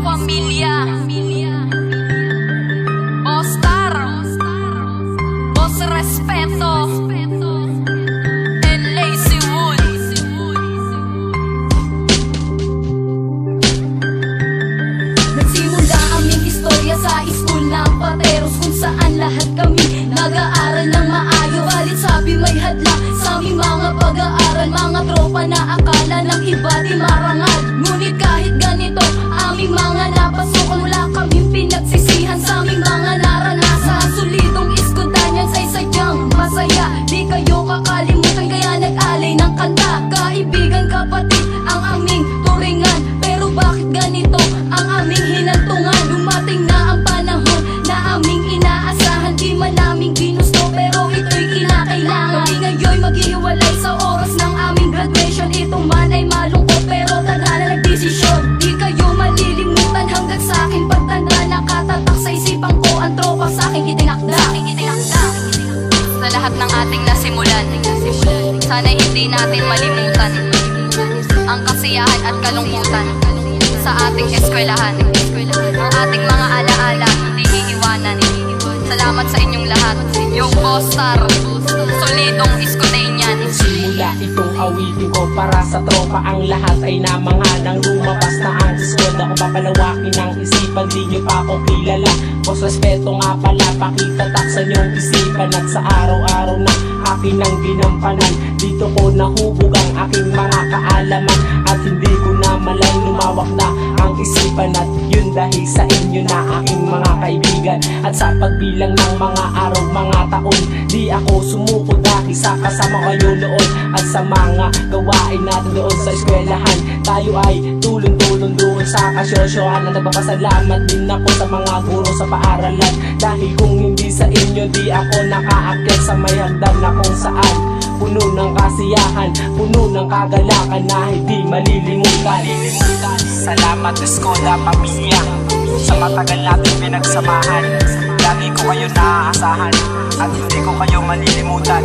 Pamilya, Oscar, Boss Respeto, and Lazy Wood. Nagsimula aming istorya sa school ng Pateros, kung saan lahat kami nag-aaral ng maayos. Balit sabi may hadlang sa aming mga pag-aaral, mga tropa na akala ng iba di marangal. Ngunit kahit ganito aming mga napasukan, wala kaming pinagsisihan sa aming mga naranasan. Solidong iskudanyan sa'y sadyang masaya, di kayo kakalimutan kaya nag-alay ng kanta. Kaibigan, kapatid ang aming turingan, pero bakit ganito ang aming hinantungan? Dumating na ang panahon na aming inaasahan, di man naming ginusto pero ito'y kinakailangan. Kami ngayon'y maghihiwalay sa oras ng aming graduation. Ito man ay malungkot pero tadhana nagdesisyon. Di kayo malilimutan hanggang sa akin pagtanda, nakatatak sa isipan ko ang tropa sa aking itinakda. Sa lahat ng ating nasimulan, sana'y hindi natin malimutan ang kasiyahan at kalungkutan sa ating eskwelahan. Ang ating mga alaala hindi iiwanan. Salamat sa inyong lahat. Yung Oscar, solidong Escudenian. Simula itong awitin ko para sa tropa, ang lahat ay namanganang lumabas na ang eskwela ko. Papalawakin ang isipan, di nyo pa ako kilala. Boss Respeto nga pala, pakitatak sa inyong isipan. At sa araw-araw na akin ang ginampanan, dito ko nahubog ang aking mga kaalaman. At hindi ko na malay lumawak na ang isipan. At yun dahil sa inyo na aking mga kaibigan. At sa pagbilang ng mga araw, mga taon, di ako sumuko dahil sa kasama kayo noon. At sa mga gawain natin doon sa eskwelahan, tayo ay tulong-tulong doon sa kasyosyohan. At nagpapasalamat din ako sa mga guro sa paaralan, dahil kung hindi sa inyo di ako nakaakyat sa may hagdan na kung saan puno ng kasiyahan, puno ng kagalakan na hindi malilimutan. Salamat Escoda Pamilya sa matagal natin pinagsamahan. Lagi ko kayo naaasahan at hindi ko kayo malilimutan.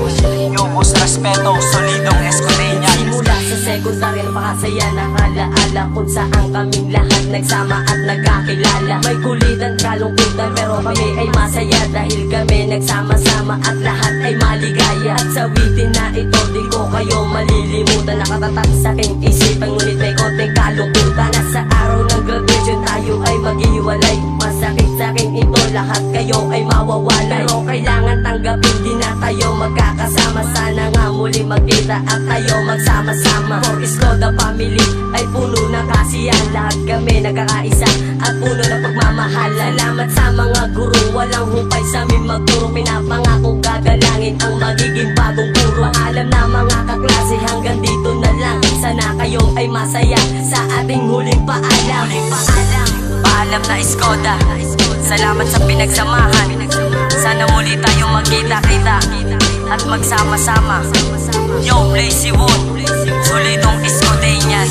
Yung Boss Respeto, solidong Escudenian. Simula sa secondary, napakasaya na alaala kung saan kaming lahat nagsama at nagkakilala. May kulitan, kalungkutan, pero kami ay masaya dahil kami nagsama-sama at lahat ay maligaya. At sa witin na ito, di ko kayo malilimutan. Nakatatak sa aking isipan, ngunit may konting kalungkutan. Nasa araw ng graduation, tayo ay maghihiwalay. Masakit sa akin ito, lahat kayo ay mawawala. Pero kailangan tanggapin, di na tayo magkakasama. Sana nga muli magkita at tayo magsama-sama. For Escoda Family ay puno ng kasiyahan, lahat kami nagkakaisa at puno ng pagmamahal. Salamat sa mga guro, walang humpay sa amin magturo. Pinapangako gagalangin ang magiging bagong guro. Alam na mga kaklase, hanggang dito na lang. Sana kayo ay masaya sa ating huling paalam. Paalam na Escoda, salamat sa pinagsamahan. Sana muli tayong magkita-kita at magsama-sama. Yo, Lazy Wood, solidong Escudenian.